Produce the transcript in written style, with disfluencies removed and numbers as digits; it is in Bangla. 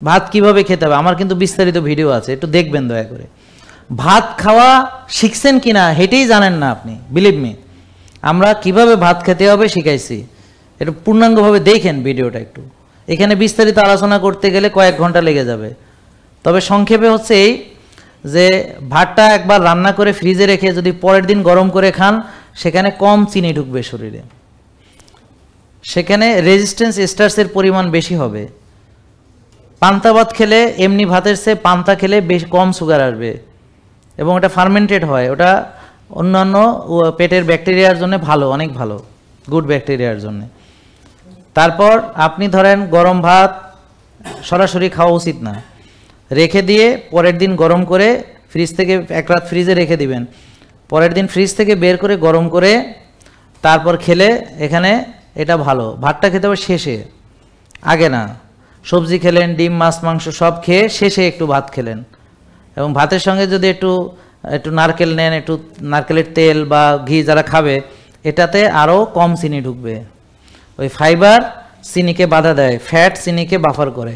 ভাত কিভাবে খেতে হবে আমার কিন্তু বিস্তারিত ভিডিও আছে, একটু দেখবেন দয়া করে। ভাত খাওয়া শিখছেন কিনা হেঁটেই জানেন না আপনি, বিলিভ মি। আমরা কিভাবে ভাত খেতে হবে শিখাইছি, একটু পূর্ণাঙ্গভাবে দেখেন ভিডিওটা একটু। এখানে বিস্তারিত আলোচনা করতে গেলে কয়েক ঘন্টা লেগে যাবে। তবে সংক্ষেপে হচ্ছে এই যে ভাতটা একবার রান্না করে ফ্রিজে রেখে যদি পরের দিন গরম করে খান, সেখানে কম চিনি ঢুকবে শরীরে, সেখানে রেজিস্ট্যান্স স্টার্সের পরিমাণ বেশি হবে। পান্তা ভাত খেলে এমনি ভাতের চেয়ে পান্তা খেলে বেশ কম সুগার আসবে এবং ওটা ফার্মেন্টেড হয়, ওটা অন্যান্য পেটের ব্যাকটেরিয়ার জন্য ভালো, অনেক ভালো, গুড ব্যাকটেরিয়ার জন্য। তারপর আপনি ধরেন গরম ভাত সরাসরি খাওয়া উচিত না, রেখে দিয়ে পরের দিন গরম করে ফ্রিজ থেকে এক রাত ফ্রিজে রেখে দিবেন, পরের দিন ফ্রিজ থেকে বের করে গরম করে তারপর খেলে এখানে এটা ভালো। ভাতটা খেতে হবে শেষে, আগে না। সবজি খেলেন, ডিম মাছ মাংস সব খেয়ে শেষে একটু ভাত খেলেন, এবং ভাতের সঙ্গে যদি একটু নারকেল নেন, একটু নারকেলের তেল বা ঘি যারা খাবে, এটাতে আরও কম চিনি ঢুকবে। ওই ফাইবার চিনিকে বাধা দেয়, ফ্যাট চিনিকে বাফার করে।